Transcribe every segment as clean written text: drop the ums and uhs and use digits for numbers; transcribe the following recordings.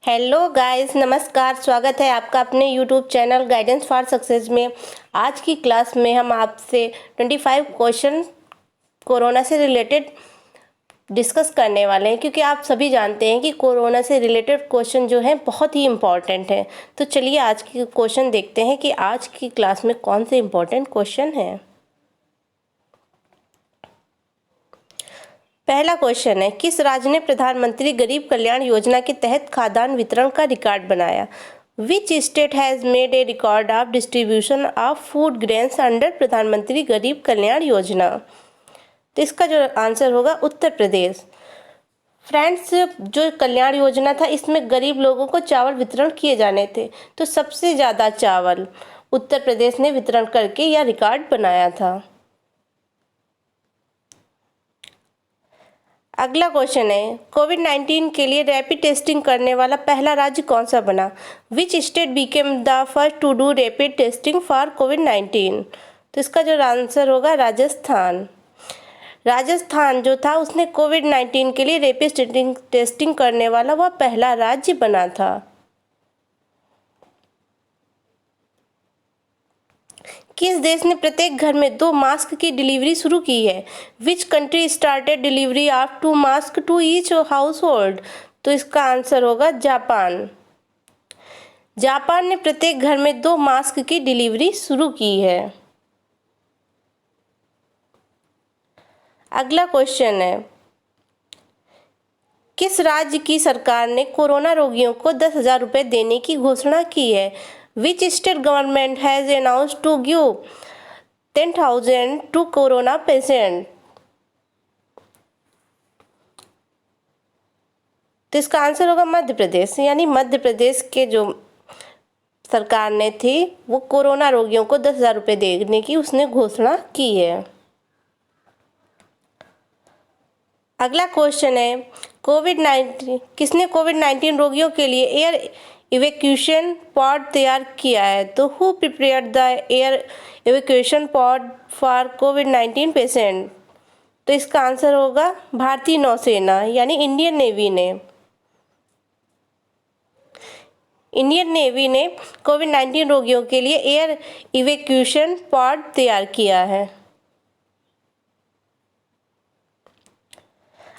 Hello guys, नमस्कार। स्वागत है आपका अपने YouTube channel guidance for success में। आज की क्लास में हम आपसे 25 क्वेश्चन कोरोना से रिलेटेड डिस्कस करने वाले हैं, क्योंकि आप सभी जानते हैं कि कोरोना से रिलेटेड क्वेश्चन जो हैं बहुत ही इम्पॉर्टेंट हैं। तो चलिए आज की क्वेश्चन देखते हैं कि आज की क्लास में कौन से इम्पॉर्टेंट क्वेश्चन हैं। पहला क्वेश्चन है, किस राज्य ने प्रधानमंत्री गरीब कल्याण योजना के तहत खाद्यान्न वितरण का रिकॉर्ड बनाया? विच state has made a record of distribution of food grains under प्रधानमंत्री गरीब कल्याण योजना? तो इसका जो आंसर होगा उत्तर प्रदेश। फ्रेंड्स, जो कल्याण योजना था इसमें गरीब लोगों को चावल वितरण किए जाने थे, तो सबसे ज़्यादा चावल उत्तर प्रदेश ने वितरण करके यह रिकॉर्ड बनाया था। अगला क्वेश्चन है, कोविड-19 के लिए रैपिड टेस्टिंग करने वाला पहला राज्य कौन सा बना? Which state became the first to do rapid testing for कोविड-19? तो इसका जो आंसर होगा राजस्थान। राजस्थान जो था उसने कोविड-19 के लिए रैपिड टेस्टिंग करने वाला वह पहला राज्य बना था। किस देश ने प्रत्येक घर में 2 मास्क की डिलीवरी शुरू की है? Which country started delivery of 2 mask to each household? तो इसका आंसर होगा जापान। जापान ने प्रत्येक घर में 2 मास्क की डिलीवरी शुरू की है। अगला क्वेश्चन है, किस राज्य की सरकार ने कोरोना रोगियों को 10,000 रुपये देने की घोषणा की है? Which state government has announced to give 10,000 to corona patient? तो इसका आंसर होगा मध्य प्रदेश। यानी मध्य प्रदेश के जो सरकार ने थी वो कोरोना रोगियों को 10,000 रुपये देने की उसने घोषणा की है। अगला क्वेश्चन है, किसने कोविड-19 रोगियों के लिए एयर इवैक्यूएशन पॉड तैयार किया है? तो who prepared the air evacuation pod for covid patient? तो इसका आंसर होगा भारतीय नौसेना यानी इंडियन नेवी ने। इंडियन नेवी ने कोविड-19 रोगियों के लिए एयर इवैक्यूएशन पॉड तैयार किया है।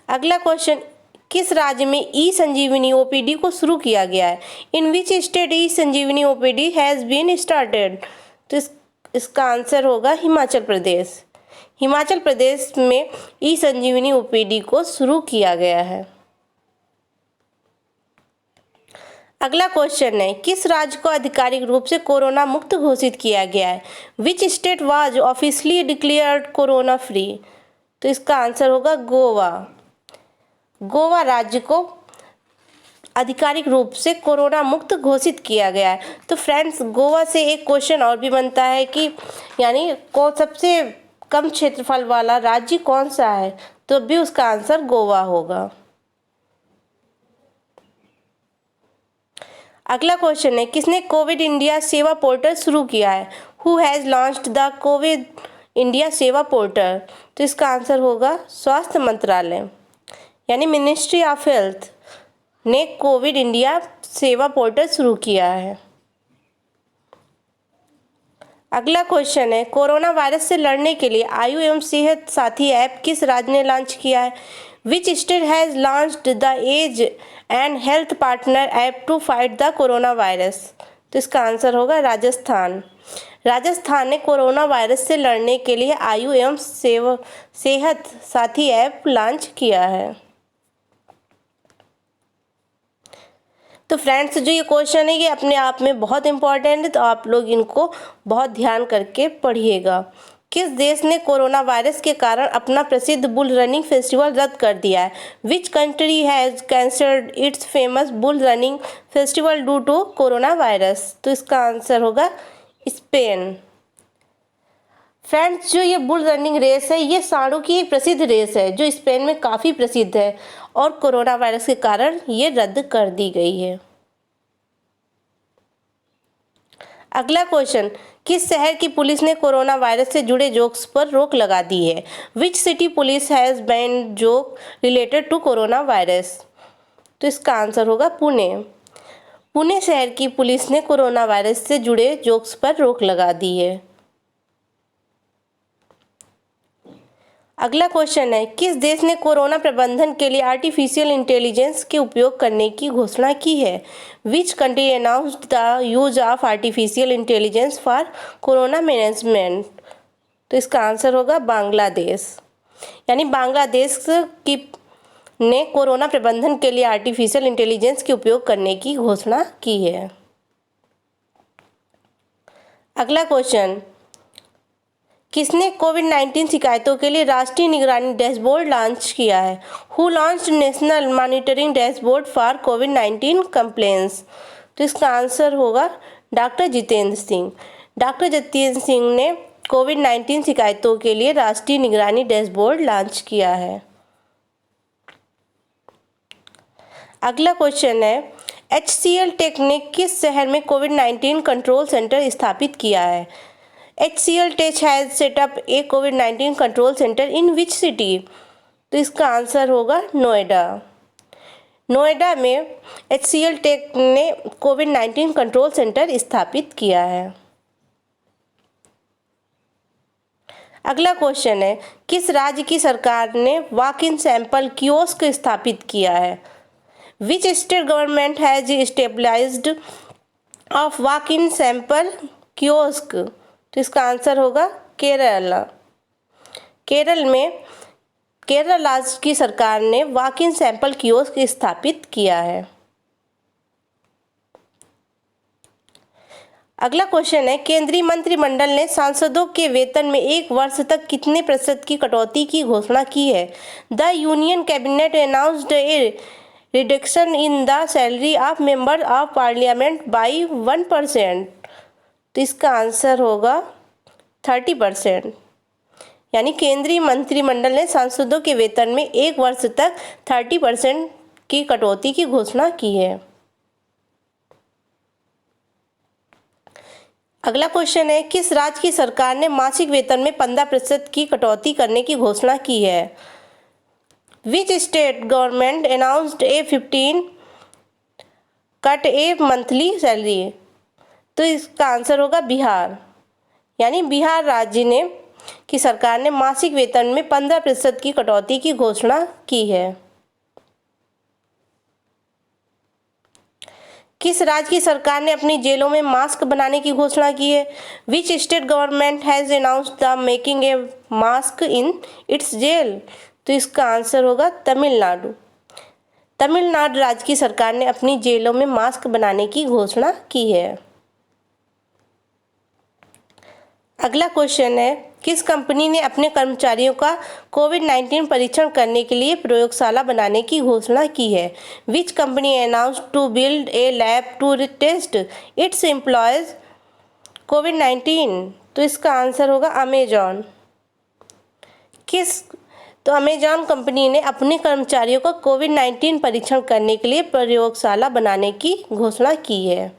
अगला क्वेश्चन, किस राज्य में ई संजीवनी ओपीडी को शुरू किया गया है? In which state e Sanjeevani OPD has been started? तो इसका आंसर होगा हिमाचल प्रदेश। हिमाचल प्रदेश में ई संजीवनी ओपीडी को शुरू किया गया है। अगला क्वेश्चन है, किस राज्य को आधिकारिक रूप से कोरोना मुक्त घोषित किया गया है? Which state was officially declared corona free? तो इसका आंसर होगा गोवा। गोवा राज्य को आधिकारिक रूप से कोरोना मुक्त घोषित किया गया है। तो फ्रेंड्स, गोवा से एक क्वेश्चन और भी बनता है कि यानी सबसे कम क्षेत्रफल वाला राज्य कौन सा है? तो भी उसका आंसर गोवा होगा। अगला क्वेश्चन है, किसने कोविड इंडिया सेवा पोर्टल शुरू किया है? Who has launched the Covid India सेवा पोर्टल? तो इसका आंसर होगा स्वास्थ्य मंत्रालय यानी मिनिस्ट्री ऑफ हेल्थ ने कोविड इंडिया सेवा पोर्टल शुरू किया है। अगला क्वेश्चन है, कोरोना वायरस से लड़ने के लिए आयु एवं सेहत साथी ऐप किस राज्य ने लॉन्च किया है? Which state has launched the age and health partner app to fight the corona virus? तो इसका आंसर होगा राजस्थान। राजस्थान ने कोरोना वायरस से लड़ने के लिए आयु एवं सेहत साथी ऐप लॉन्च किया है। तो फ्रेंड्स, जो ये क्वेश्चन है ये अपने आप में बहुत इंपॉर्टेंट है, तो आप लोग इनको बहुत ध्यान करके पढ़िएगा। किस देश ने कोरोना वायरस के कारण अपना प्रसिद्ध बुल रनिंग फेस्टिवल रद्द कर दिया है? Which country has cancelled its famous bull running festival due to corona virus? तो इसका आंसर होगा स्पेन। फ्रेंड्स, जो ये बुल रनिंग रेस है ये सांडों की एक प्रसिद्ध रेस है जो स्पेन में काफ़ी प्रसिद्ध है और कोरोना वायरस के कारण ये रद्द कर दी गई है। अगला क्वेश्चन, किस शहर की पुलिस ने कोरोना वायरस से जुड़े जोक्स पर रोक लगा दी है? Which city police has banned joke related to corona virus? तो इसका आंसर होगा पुणे। पुणे शहर की पुलिस ने कोरोना वायरस से जुड़े जोक्स पर रोक लगा दी है। अगला क्वेश्चन है, किस देश ने कोरोना प्रबंधन के लिए आर्टिफिशियल इंटेलिजेंस के उपयोग करने की घोषणा की है? Which country announced the use of artificial intelligence for corona management? तो इसका आंसर होगा बांग्लादेश। यानी बांग्लादेश की ने कोरोना प्रबंधन के लिए आर्टिफिशियल इंटेलिजेंस के उपयोग करने की घोषणा की है। अगला क्वेश्चन, किसने कोविड-19 शिकायतों के लिए राष्ट्रीय निगरानी डैशबोर्ड लॉन्च किया है? Who launched national monitoring dashboard for covid complaints? तो इसका आंसर होगा डॉक्टर जितेंद्र सिंह। डॉक्टर जितेंद्र सिंह ने कोविड-19 शिकायतों के लिए राष्ट्रीय निगरानी डैशबोर्ड लॉन्च किया है। अगला क्वेश्चन है, HCL टेक ने किस शहर में कोविड-19 कंट्रोल सेंटर स्थापित किया है? HCL Tech has set up a COVID-19 control center in which city? तो इसका आंसर होगा नोएडा। नोएडा में HCL Tech ने कोविड-19 कंट्रोल सेंटर स्थापित किया है। अगला क्वेश्चन है, किस राज्य की सरकार ने वॉक इन सैंपल कियोस्क स्थापित किया है? Which state government has stabilised of walk in sample kiosk? तो इसका आंसर होगा केरल। केरल राज्य की सरकार ने वॉक इन सैंपल कियोस्क स्थापित किया है। अगला क्वेश्चन है, केंद्रीय मंत्रिमंडल ने सांसदों के वेतन में 1 वर्ष तक कितने प्रतिशत की कटौती की घोषणा की है? The union cabinet announced A reduction in the salary of member of parliament by 1%। तो इसका आंसर होगा 30%। यानी केंद्रीय मंत्रिमंडल ने सांसदों के वेतन में 1 वर्ष तक 30% की कटौती की घोषणा की है। अगला क्वेश्चन है, किस राज्य की सरकार ने मासिक वेतन में 15% की कटौती करने की घोषणा की है? Which state government announced A 15 cut A monthly salary? तो इसका आंसर होगा बिहार। यानी बिहार राज्य ने की सरकार ने मासिक वेतन में 15% की कटौती की घोषणा की है। किस राज्य की सरकार ने अपनी जेलों में मास्क बनाने की घोषणा की है? Which state government has announced the making a mask in its jail? तो इसका आंसर होगा तमिलनाडु। तमिलनाडु राज्य की सरकार ने अपनी जेलों में मास्क बनाने की घोषणा की है। अगला क्वेश्चन है, किस कंपनी ने अपने कर्मचारियों का कोविड-19 परीक्षण करने के लिए प्रयोगशाला बनाने की घोषणा की है? Which company announced to build a lab to test its employees कोविड-19? तो इसका आंसर होगा अमेजॉन। तो अमेजॉन कंपनी ने अपने कर्मचारियों का कोविड-19 परीक्षण करने के लिए प्रयोगशाला बनाने की घोषणा की है।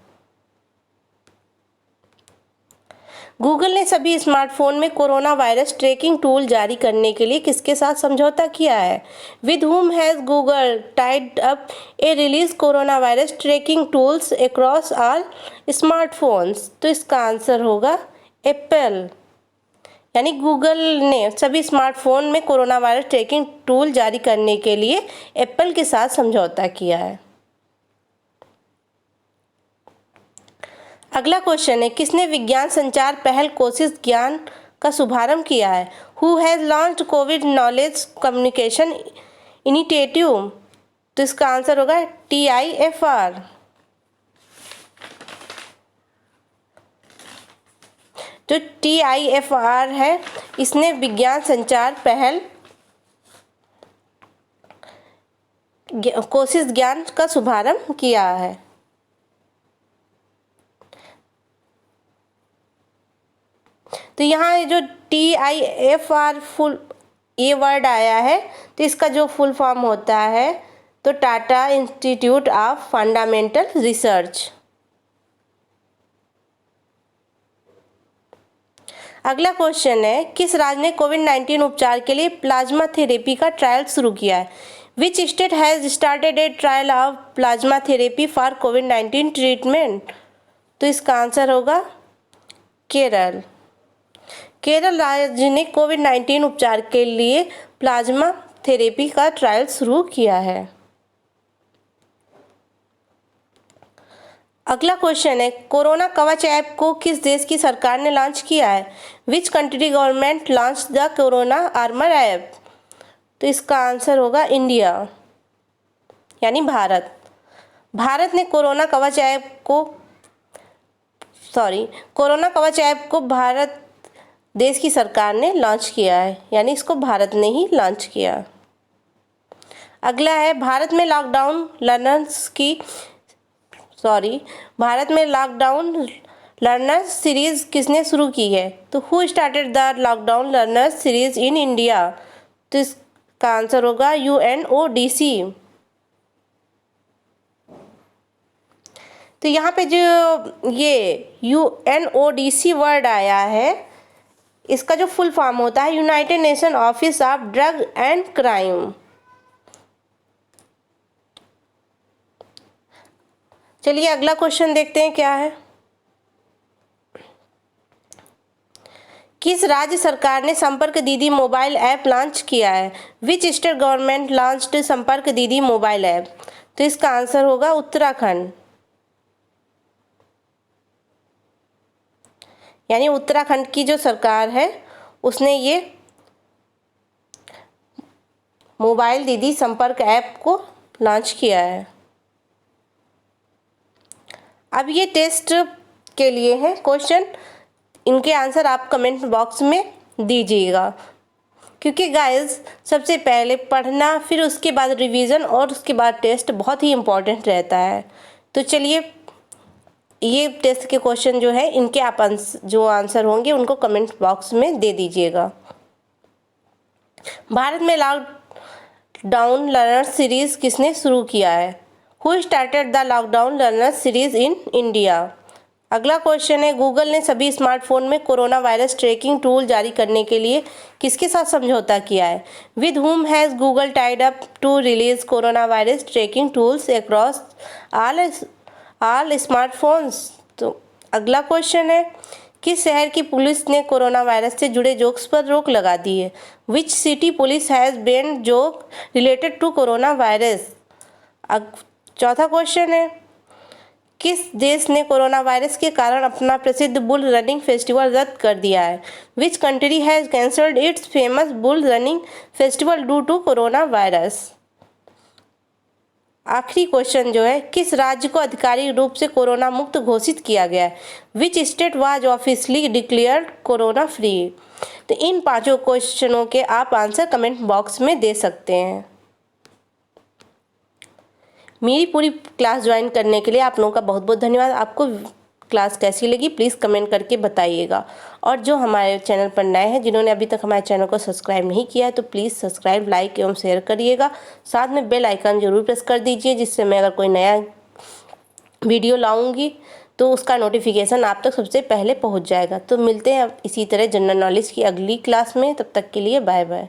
गूगल ने सभी स्मार्टफोन में कोरोना वायरस ट्रैकिंग टूल जारी करने के लिए किसके साथ समझौता किया है? With whom has Google tied up a release corona virus tracking tools across all smartphones? तो इसका आंसर होगा एप्पल। यानी गूगल ने सभी स्मार्टफोन में कोरोना वायरस ट्रैकिंग टूल जारी करने के लिए एप्पल के साथ समझौता किया है। अगला क्वेश्चन है, किसने विज्ञान संचार पहल कोशिश ज्ञान का शुभारंभ किया है? Who has launched Covid knowledge communication initiative? तो इसका आंसर होगा TIFR। जो TIFR है, इसने विज्ञान संचार पहल कोशिश ज्ञान का शुभारंभ किया है। तो यहाँ जो TIFR फुल ये वर्ड आया है, तो इसका जो फुल फॉर्म होता है तो Tata institute of fundamental research. अगला क्वेश्चन है, किस राज्य ने कोविड-19 उपचार के लिए प्लाज्मा थेरेपी का ट्रायल शुरू किया है? Which state has started A trial of plasma therapy for covid treatment? तो इसका आंसर होगा केरल। केरल राज्य ने कोविड-19 उपचार के लिए प्लाज्मा थेरेपी का ट्रायल शुरू किया है। अगला क्वेश्चन है, कोरोना कवच ऐप को किस देश की सरकार ने लॉन्च किया है? Which country government launch the corona armour app? तो इसका आंसर होगा इंडिया, यानी भारत। भारत ने कोरोना कवच ऐप को भारत देश की सरकार ने लॉन्च किया है, यानी इसको भारत ने ही लॉन्च किया। अगला है, भारत में लॉकडाउन लर्नर्स सीरीज किसने शुरू की है? तो who started the lockdown learners series in India? तो इसका आंसर होगा UNODC। तो यहाँ पे जो ये UNODC वर्ड आया है, इसका जो फुल फॉर्म होता है United nation office of drug and crime. चलिए अगला क्वेश्चन देखते हैं क्या है। किस राज्य सरकार ने संपर्क दीदी मोबाइल ऐप लॉन्च किया है? विच स्टेट गवर्नमेंट लॉन्च्ड संपर्क दीदी मोबाइल ऐप? तो इसका आंसर होगा उत्तराखंड, यानी उत्तराखंड की जो सरकार है उसने ये मोबाइल दीदी संपर्क ऐप को लॉन्च किया है। अब ये टेस्ट के लिए है क्वेश्चन, इनके आंसर आप कमेंट बॉक्स में दीजिएगा, क्योंकि गाइस सबसे पहले पढ़ना, फिर उसके बाद रिवीजन और उसके बाद टेस्ट बहुत ही इम्पोर्टेंट रहता है। तो चलिए ये टेस्ट के क्वेश्चन जो है इनके आप जो आंसर होंगे उनको कमेंट बॉक्स में दे दीजिएगा। भारत में लॉकडाउन लर्नर सीरीज किसने शुरू किया है? Who started the lockdown learner series in India? अगला क्वेश्चन है, गूगल ने सभी स्मार्टफोन में कोरोना वायरस ट्रैकिंग टूल जारी करने के लिए किसके साथ समझौता किया है? With whom has Google tied up to release corona virus tracking tools across all smartphones? तो अगला क्वेश्चन है, किस शहर की पुलिस ने कोरोना वायरस से जुड़े जोक्स पर रोक लगा दी है? Which city police has banned joke related to corona virus? चौथा क्वेश्चन है, किस देश ने कोरोना वायरस के कारण अपना प्रसिद्ध बुल रनिंग फेस्टिवल रद्द कर दिया है? Which country has cancelled its famous bull running festival due to corona virus? आखिरी क्वेश्चन जो है, किस राज्य को आधिकारिक रूप से कोरोना मुक्त घोषित किया गया है? Which state was officially declared corona free? तो इन पांचों क्वेश्चनों के आप आंसर कमेंट बॉक्स में दे सकते हैं। मेरी पूरी क्लास ज्वाइन करने के लिए आप लोगों का बहुत बहुत धन्यवाद। आपको क्लास कैसी लगी प्लीज़ कमेंट करके बताइएगा। और जो हमारे चैनल पर नए हैं, जिन्होंने अभी तक हमारे चैनल को सब्सक्राइब नहीं किया है, तो प्लीज़ सब्सक्राइब, लाइक एवं शेयर करिएगा। साथ में बेल आइकन जरूर प्रेस कर दीजिए, जिससे मैं अगर कोई नया वीडियो लाऊंगी तो उसका नोटिफिकेशन आप तक सबसे पहले पहुंच जाएगा। तो मिलते हैं अब इसी तरह जनरल नॉलेज की अगली क्लास में, तब तक के लिए बाय बाय।